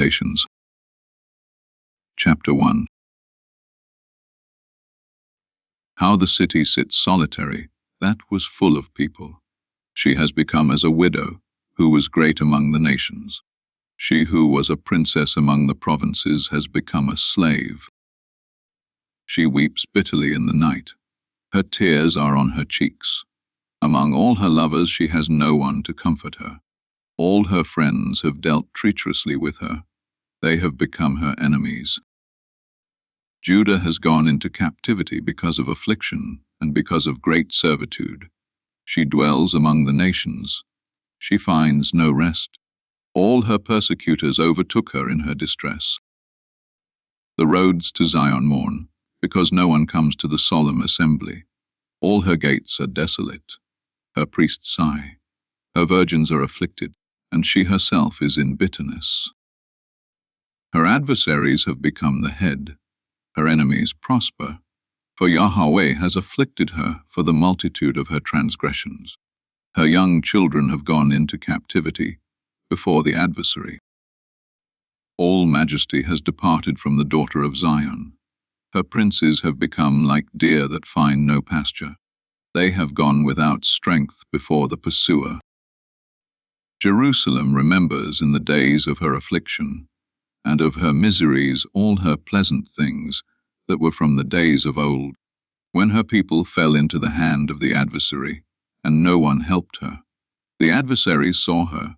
Lamentations. Chapter 1. How the city sits solitary, that was full of people. She has become as a widow, who was great among the nations. She who was a princess among the provinces has become a slave. She weeps bitterly in the night. Her tears are on her cheeks. Among all her lovers she has no one to comfort her. All her friends have dealt treacherously with her. They have become her enemies. Judah has gone into captivity because of affliction and because of great servitude. She dwells among the nations. She finds no rest. All her persecutors overtook her in her distress. The roads to Zion mourn, because no one comes to the solemn assembly. All her gates are desolate. Her priests sigh. Her virgins are afflicted, and she herself is in bitterness. Her adversaries have become the head. Her enemies prosper, for Yahweh has afflicted her for the multitude of her transgressions. Her young children have gone into captivity before the adversary. All majesty has departed from the daughter of Zion. Her princes have become like deer that find no pasture. They have gone without strength before the pursuer. Jerusalem remembers in the days of her affliction, and of her miseries all her pleasant things that were from the days of old, when her people fell into the hand of the adversary, and no one helped her. The adversaries saw her.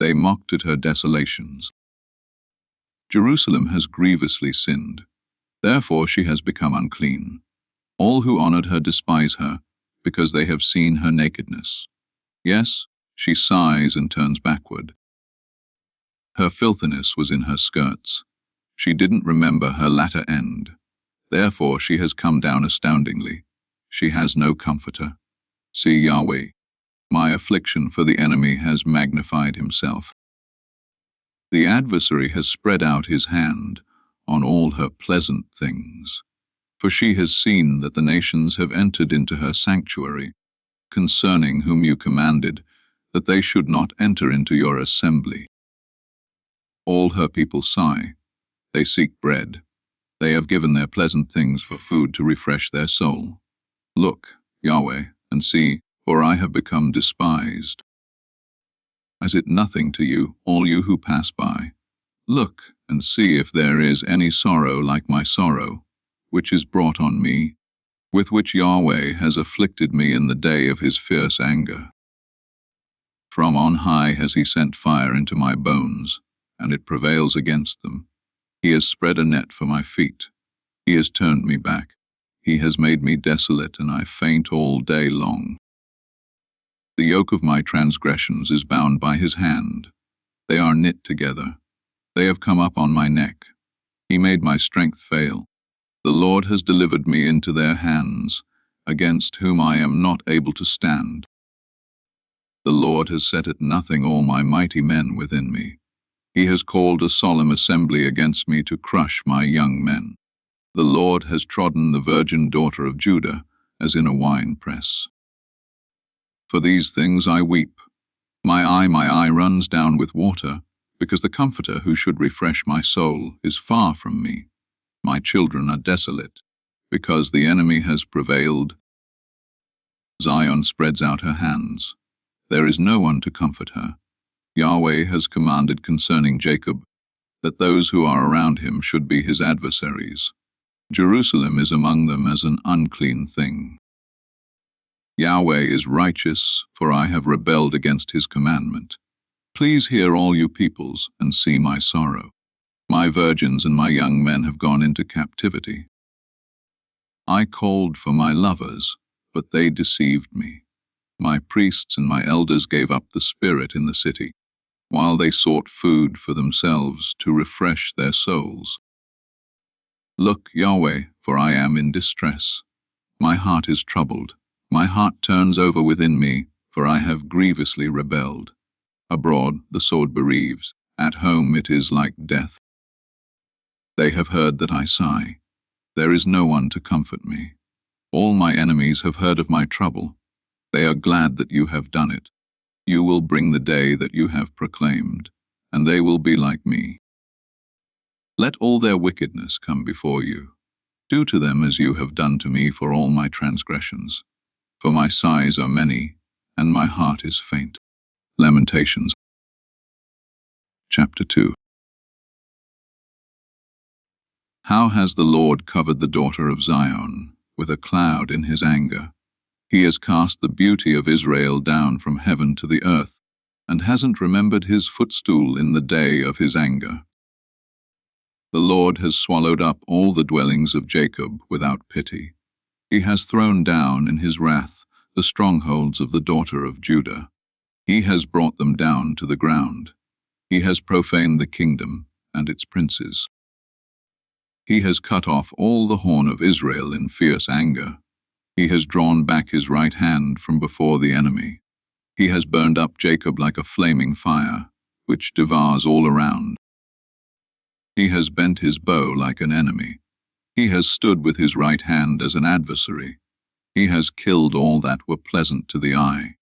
They mocked at her desolations. Jerusalem has grievously sinned. Therefore she has become unclean. All who honored her despise her, because they have seen her nakedness. Yes, she sighs and turns backward. Her filthiness was in her skirts. She didn't remember her latter end. Therefore she has come down astoundingly. She has no comforter. See, Yahweh, my affliction for the enemy has magnified himself. The adversary has spread out his hand on all her pleasant things. For she has seen that the nations have entered into her sanctuary, concerning whom you commanded that they should not enter into your assembly. All her people sigh. They seek bread. They have given their pleasant things for food to refresh their soul. Look, Yahweh, and see, for I have become despised. Is it nothing to you, all you who pass by? Look and see if there is any sorrow like my sorrow, which is brought on me, with which Yahweh has afflicted me in the day of his fierce anger. From on high has he sent fire into my bones, and it prevails against them. He has spread a net for my feet. He has turned me back. He has made me desolate, and I faint all day long. The yoke of my transgressions is bound by his hand. They are knit together. They have come up on my neck. He made my strength fail. The Lord has delivered me into their hands, against whom I am not able to stand. The Lord has set at nothing all my mighty men within me. He has called a solemn assembly against me to crush my young men. The Lord has trodden the virgin daughter of Judah as in a winepress. For these things I weep. My eye runs down with water, because the Comforter who should refresh my soul is far from me. My children are desolate, because the enemy has prevailed. Zion spreads out her hands. There is no one to comfort her. Yahweh has commanded concerning Jacob that those who are around him should be his adversaries. Jerusalem is among them as an unclean thing. Yahweh is righteous, for I have rebelled against his commandment. Please hear, all you peoples, and see my sorrow. My virgins and my young men have gone into captivity. I called for my lovers, but they deceived me. My priests and my elders gave up the spirit in the city, while they sought food for themselves to refresh their souls. Look, Yahweh, for I am in distress. My heart is troubled. My heart turns over within me, for I have grievously rebelled. Abroad the sword bereaves. At home it is like death. They have heard that I sigh. There is no one to comfort me. All my enemies have heard of my trouble. They are glad that you have done it. You will bring the day that you have proclaimed, and they will be like me. Let all their wickedness come before you. Do to them as you have done to me for all my transgressions. For my sighs are many, and my heart is faint. Lamentations, chapter 2. How has the Lord covered the daughter of Zion with a cloud in his anger? He has cast the beauty of Israel down from heaven to the earth, and hasn't remembered his footstool in the day of his anger. The Lord has swallowed up all the dwellings of Jacob without pity. He has thrown down in his wrath the strongholds of the daughter of Judah. He has brought them down to the ground. He has profaned the kingdom and its princes. He has cut off all the horn of Israel in fierce anger. He has drawn back his right hand from before the enemy. He has burned up Jacob like a flaming fire, which devours all around. He has bent his bow like an enemy. He has stood with his right hand as an adversary. He has killed all that were pleasant to the eye.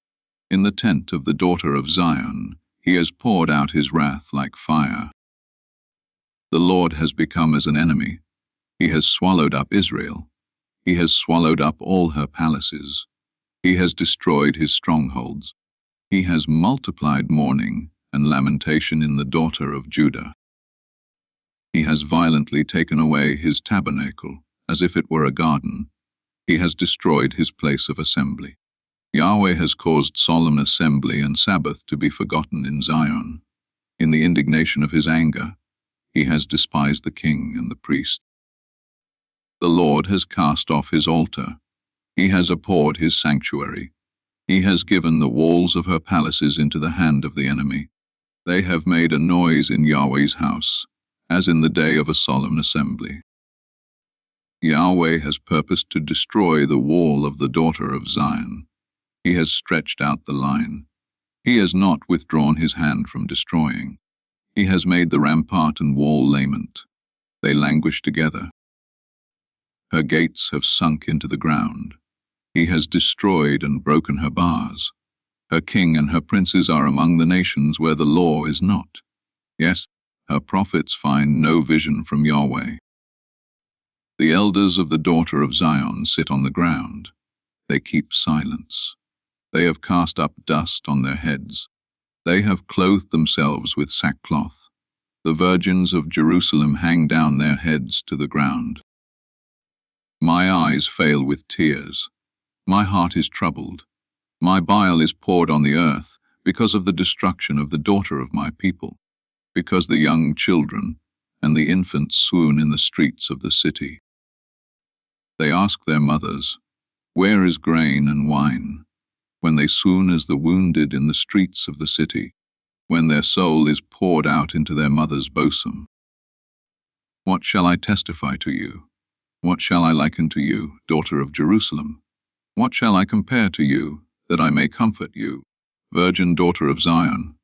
In the tent of the daughter of Zion, he has poured out his wrath like fire. The Lord has become as an enemy. He has swallowed up Israel. He has swallowed up all her palaces. He has destroyed his strongholds. He has multiplied mourning and lamentation in the daughter of Judah. He has violently taken away his tabernacle, as if it were a garden. He has destroyed his place of assembly. Yahweh has caused solemn assembly and Sabbath to be forgotten in Zion. In the indignation of his anger, he has despised the king and the priest. The Lord has cast off his altar. He has abhorred his sanctuary. He has given the walls of her palaces into the hand of the enemy. They have made a noise in Yahweh's house, as in the day of a solemn assembly. Yahweh has purposed to destroy the wall of the daughter of Zion. He has stretched out the line. He has not withdrawn his hand from destroying. He has made the rampart and wall lament. They languish together. Her gates have sunk into the ground. He has destroyed and broken her bars. Her king and her princes are among the nations where the law is not. Yes, her prophets find no vision from Yahweh. The elders of the daughter of Zion sit on the ground. They keep silence. They have cast up dust on their heads. They have clothed themselves with sackcloth. The virgins of Jerusalem hang down their heads to the ground. My eyes fail with tears. My heart is troubled. My bile is poured on the earth because of the destruction of the daughter of my people, because the young children and the infants swoon in the streets of the city. They ask their mothers, "Where is grain and wine?" when they swoon as the wounded in the streets of the city, when their soul is poured out into their mother's bosom. What shall I testify to you? What shall I liken to you, daughter of Jerusalem? What shall I compare to you, that I may comfort you, virgin daughter of Zion?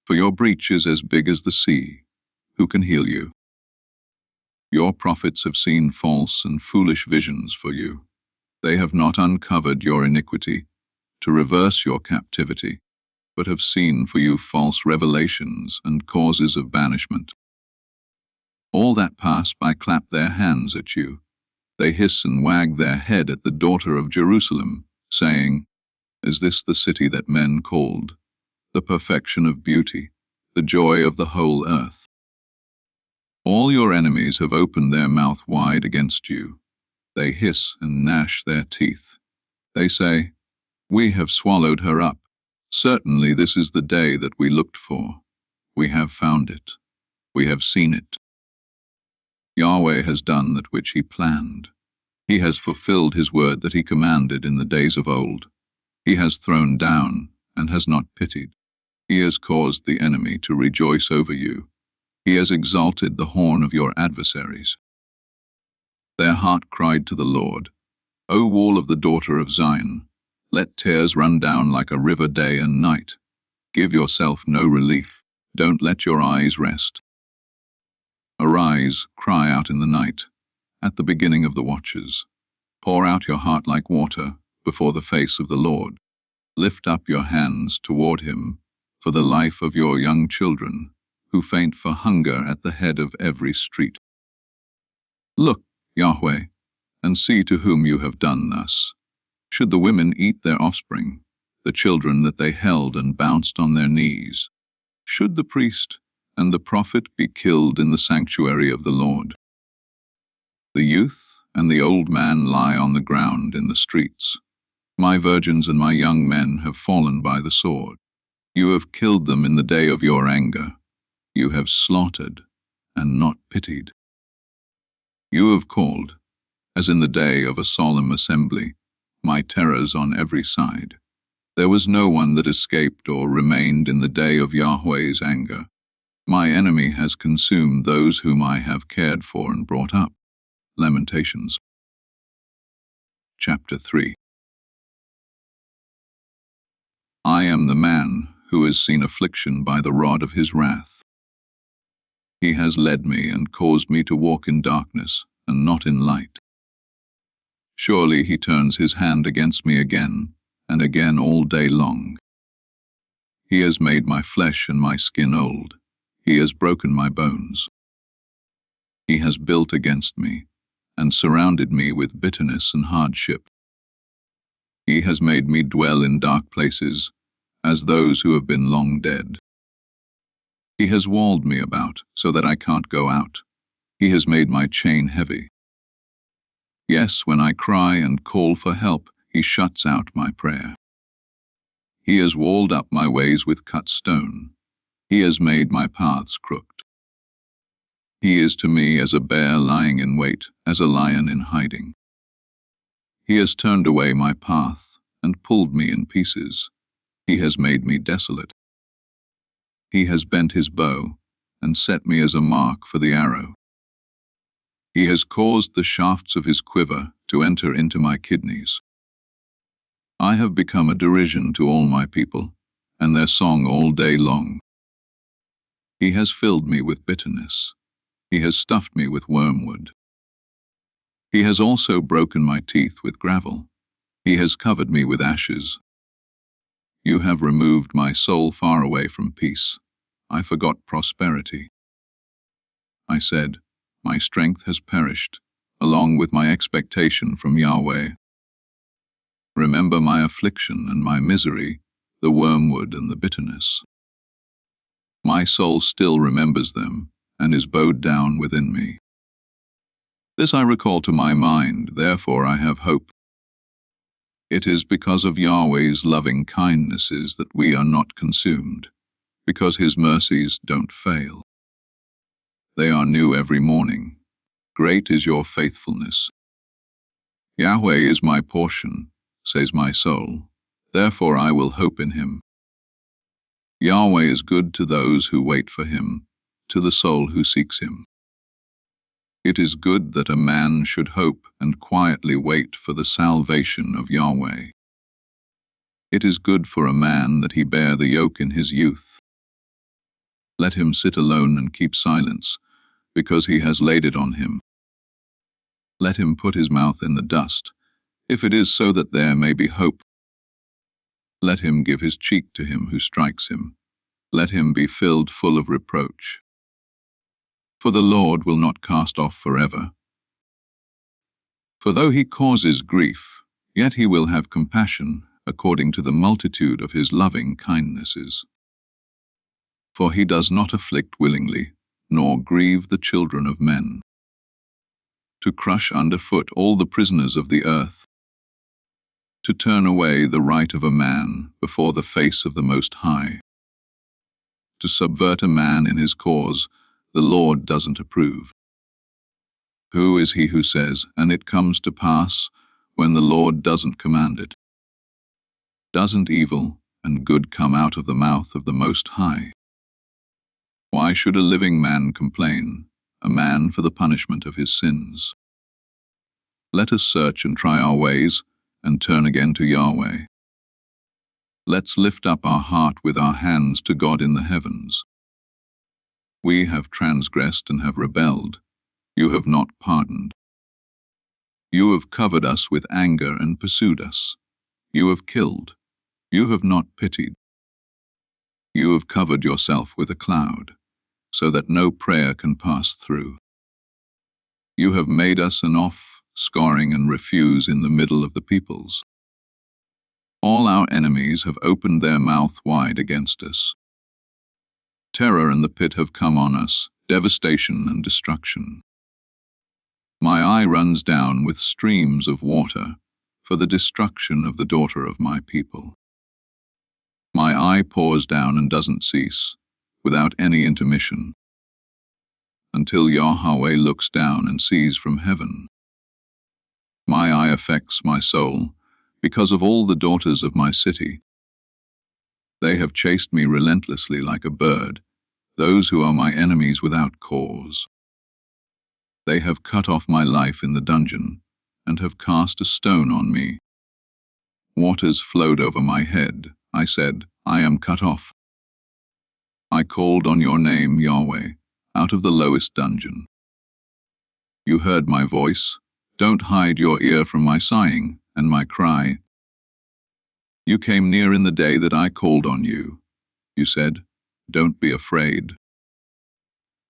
For your breach is as big as the sea. Who can heal you? Your prophets have seen false and foolish visions for you. They have not uncovered your iniquity, to reverse your captivity, but have seen for you false revelations and causes of banishment. All that pass by clap their hands at you. They hiss and wag their head at the daughter of Jerusalem, saying, "Is this the city that men called, the perfection of beauty, the joy of the whole earth?" All your enemies have opened their mouth wide against you. They hiss and gnash their teeth. They say, "We have swallowed her up. Certainly this is the day that we looked for. We have found it. We have seen it." Yahweh has done that which he planned. He has fulfilled his word that he commanded in the days of old. He has thrown down and has not pitied. He has caused the enemy to rejoice over you. He has exalted the horn of your adversaries. Their heart cried to the Lord, "O wall of the daughter of Zion, let tears run down like a river day and night. Give yourself no relief. Don't let your eyes rest. Arise, cry out in the night, at the beginning of the watches. Pour out your heart like water before the face of the Lord. Lift up your hands toward him for the life of your young children, who faint for hunger at the head of every street. Look, Yahweh, and see to whom you have done thus. Should the women eat their offspring, the children that they held and bounced on their knees? Should the priest and the prophet be killed in the sanctuary of the Lord? The youth and the old man lie on the ground in the streets. My virgins and my young men have fallen by the sword. You have killed them in the day of your anger. You have slaughtered and not pitied. You have called, as in the day of a solemn assembly, my terrors on every side. There was no one that escaped or remained in the day of Yahweh's anger. My enemy has consumed those whom I have cared for and brought up. Lamentations. Chapter 3. I am the man who has seen affliction by the rod of his wrath. He has led me and caused me to walk in darkness and not in light. Surely he turns his hand against me again and again all day long. He has made my flesh and my skin old. He has broken my bones. He has built against me and surrounded me with bitterness and hardship. He has made me dwell in dark places, as those who have been long dead. He has walled me about so that I can't go out. He has made my chain heavy. Yes, when I cry and call for help, he shuts out my prayer. He has walled up my ways with cut stone. He has made my paths crooked. He is to me as a bear lying in wait, as a lion in hiding. He has turned away my path and pulled me in pieces. He has made me desolate. He has bent his bow and set me as a mark for the arrow. He has caused the shafts of his quiver to enter into my kidneys. I have become a derision to all my people, and their song all day long. He has filled me with bitterness. He has stuffed me with wormwood. He has also broken my teeth with gravel. He has covered me with ashes. You have removed my soul far away from peace. I forgot prosperity. I said, my strength has perished, along with my expectation from Yahweh. Remember my affliction and my misery, the wormwood and the bitterness. My soul still remembers them, and is bowed down within me. This I recall to my mind, therefore I have hope. It is because of Yahweh's loving kindnesses that we are not consumed, because his mercies don't fail. They are new every morning. Great is your faithfulness. Yahweh is my portion, says my soul, therefore I will hope in him. Yahweh is good to those who wait for him, to the soul who seeks him. It is good that a man should hope and quietly wait for the salvation of Yahweh. It is good for a man that he bear the yoke in his youth. Let him sit alone and keep silence, because he has laid it on him. Let him put his mouth in the dust, if it is so that there may be hope. Let him give his cheek to him who strikes him. Let him be filled full of reproach. For the Lord will not cast off forever. For though he causes grief, yet he will have compassion according to the multitude of his loving kindnesses. For he does not afflict willingly, nor grieve the children of men. To crush underfoot all the prisoners of the earth, to turn away the right of a man before the face of the Most High, to subvert a man in his cause, the Lord doesn't approve. Who is he who says, and it comes to pass, when the Lord doesn't command it? Doesn't evil and good come out of the mouth of the Most High? Why should a living man complain, a man for the punishment of his sins? Let us search and try our ways, and turn again to Yahweh. Let's lift up our heart with our hands to God in the heavens. We have transgressed and have rebelled. You have not pardoned. You have covered us with anger and pursued us. You have killed. You have not pitied. You have covered yourself with a cloud. so that no prayer can pass through. You have made us an off, scoring and refuse in the middle of the peoples. All our enemies have opened their mouth wide against us. Terror and the pit have come on us, devastation and destruction. My eye runs down with streams of water for the destruction of the daughter of my people. My eye pours down and doesn't cease, without any intermission, until Yahweh looks down and sees from heaven. My eye affects my soul because of all the daughters of my city. They have chased me relentlessly like a bird, those who are my enemies without cause. They have cut off my life in the dungeon, and have cast a stone on me. Waters flowed over my head. I said, I am cut off. I called on your name, Yahweh, out of the lowest dungeon. You heard my voice. Don't hide your ear from my sighing and my cry. You came near in the day that I called on you. You said, don't be afraid.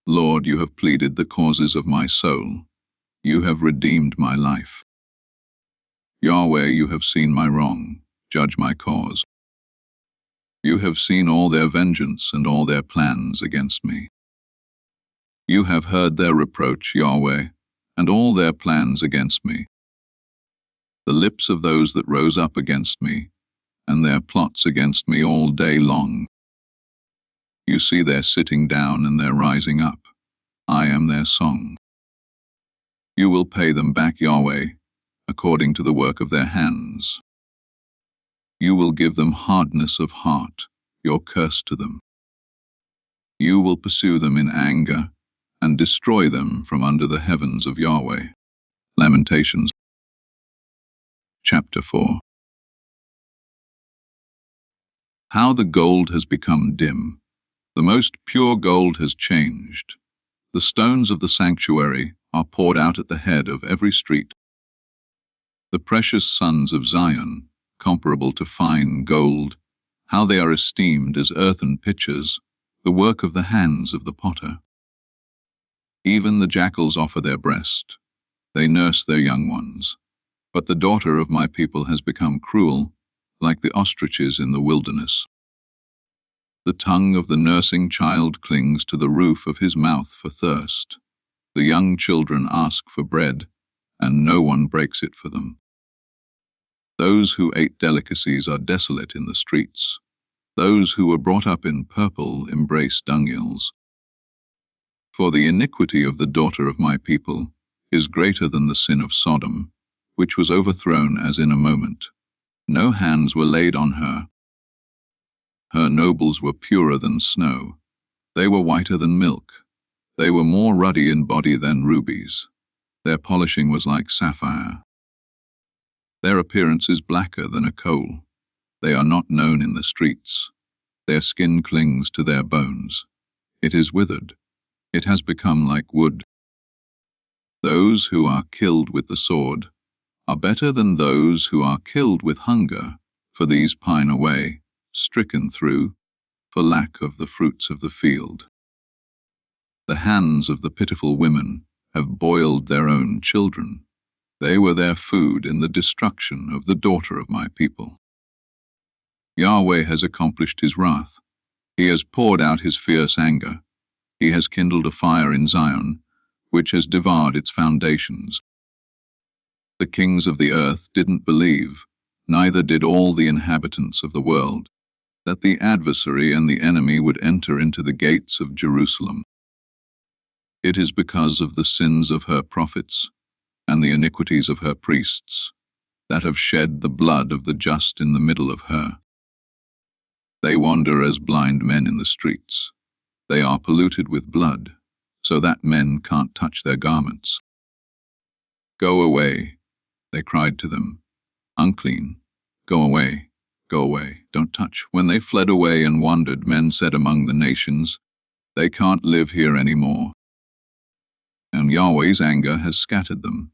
Lord, you have pleaded the causes of my soul. You have redeemed my life. Yahweh, you have seen my wrong. Judge my cause. You have seen all their vengeance and all their plans against me. You have heard their reproach, Yahweh, and all their plans against me. The lips of those that rose up against me, and their plots against me all day long. You see their sitting down and their rising up. I am their song. You will pay them back, Yahweh, according to the work of their hands. You will give them hardness of heart, your curse to them. You will pursue them in anger, and destroy them from under the heavens of Yahweh. Lamentations, chapter 4. How the gold has become dim. The most pure gold has changed. The stones of the sanctuary are poured out at the head of every street. The precious sons of Zion, comparable to fine gold, how they are esteemed as earthen pitchers, the work of the hands of the potter. Even the jackals offer their breast. They nurse their young ones. But the daughter of my people has become cruel, like the ostriches in the wilderness. The tongue of the nursing child clings to the roof of his mouth for thirst. The young children ask for bread, and no one breaks it for them. Those who ate delicacies are desolate in the streets. Those who were brought up in purple embrace dunghills. For the iniquity of the daughter of my people is greater than the sin of Sodom, which was overthrown as in a moment. No hands were laid on her. Her nobles were purer than snow. They were whiter than milk. They were more ruddy in body than rubies. Their polishing was like sapphire. Their appearance is blacker than a coal. They are not known in the streets. Their skin clings to their bones. It is withered. It has become like wood. Those who are killed with the sword are better than those who are killed with hunger, for these pine away, stricken through, for lack of the fruits of the field. The hands of the pitiful women have boiled their own children. They were their food in the destruction of the daughter of my people. Yahweh has accomplished his wrath. He has poured out his fierce anger. He has kindled a fire in Zion, which has devoured its foundations. The kings of the earth didn't believe, neither did all the inhabitants of the world, that the adversary and the enemy would enter into the gates of Jerusalem. It is because of the sins of her prophets and the iniquities of her priests that have shed the blood of the just in the middle of her. They wander as blind men in the streets. They are polluted with blood, so that men can't touch their garments. Go away, they cried to them. Unclean, go away, don't touch. When they fled away and wandered, men said among the nations, they can't live here any more. And Yahweh's anger has scattered them.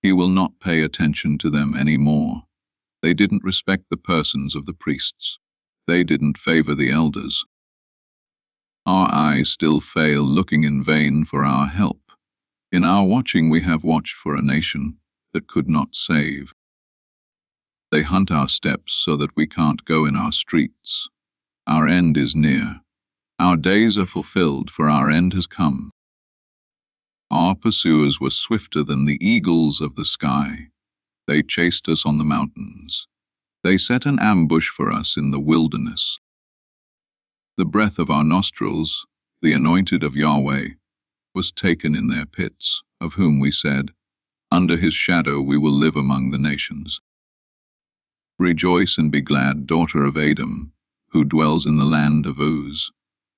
He will not pay attention to them any more. They didn't respect the persons of the priests. They didn't favor the elders. Our eyes still fail, looking in vain for our help. In our watching we have watched for a nation that could not save. They hunt our steps so that we can't go in our streets. Our end is near. Our days are fulfilled, for our end has come. Our pursuers were swifter than the eagles of the sky. They chased us on the mountains. They set an ambush for us in the wilderness. The breath of our nostrils, the anointed of Yahweh, was taken in their pits, of whom we said, under his shadow we will live among the nations. Rejoice and be glad, daughter of Edom, who dwells in the land of Uz.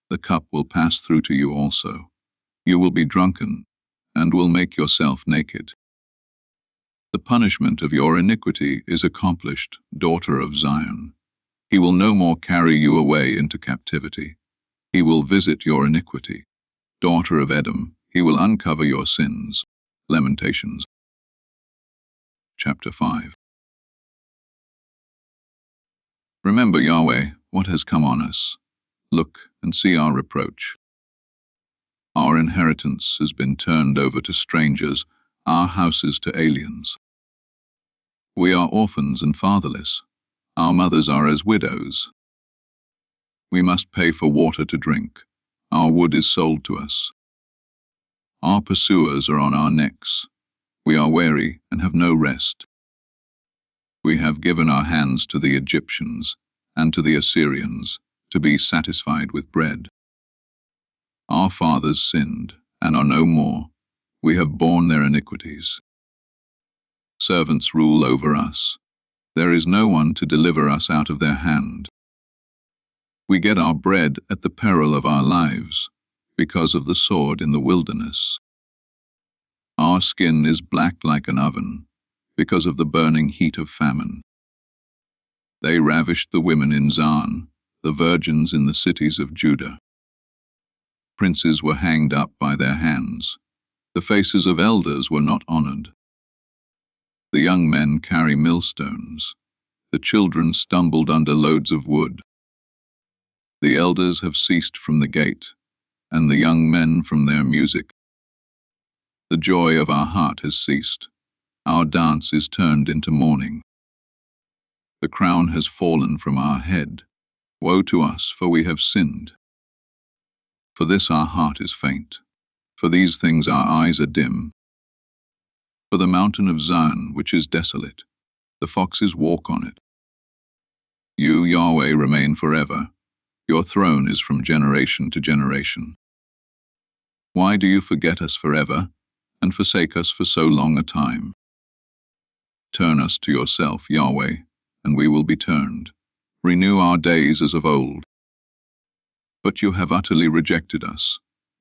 The cup will pass through to you also. You will be drunken, and will make yourself naked. The punishment of your iniquity is accomplished, daughter of Zion. He will no more carry you away into captivity. He will visit your iniquity. Daughter of Edom, he will uncover your sins. Lamentations. Chapter 5. Remember, Yahweh, what has come on us. Look and see our reproach. Our inheritance has been turned over to strangers, our houses to aliens. We are orphans and fatherless. Our mothers are as widows. We must pay for water to drink. Our wood is sold to us. Our pursuers are on our necks. We are weary and have no rest. We have given our hands to the Egyptians and to the Assyrians to be satisfied with bread. Our fathers sinned and are no more. We have borne their iniquities. Servants rule over us. There is no one to deliver us out of their hand. We get our bread at the peril of our lives, because of the sword in the wilderness. Our skin is black like an oven, because of the burning heat of famine. They ravished the women in Zion, the virgins in the cities of Judah. Princes were hanged up by their hands. The faces of elders were not honored. The young men carry millstones. The children stumbled under loads of wood. The elders have ceased from the gate, and the young men from their music. The joy of our heart has ceased. Our dance is turned into mourning. The crown has fallen from our head. Woe to us, for we have sinned. For this our heart is faint. For these things our eyes are dim. For the mountain of Zion, which is desolate, the foxes walk on it. You, Yahweh, remain forever. Your throne is from generation to generation. Why do you forget us forever, and forsake us for so long a time? Turn us to yourself, Yahweh, and we will be turned. Renew our days as of old. But you have utterly rejected us.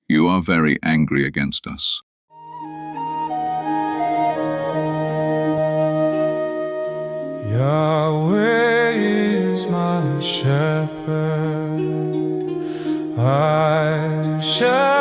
You are very angry against us. Yahweh is my shepherd, I shall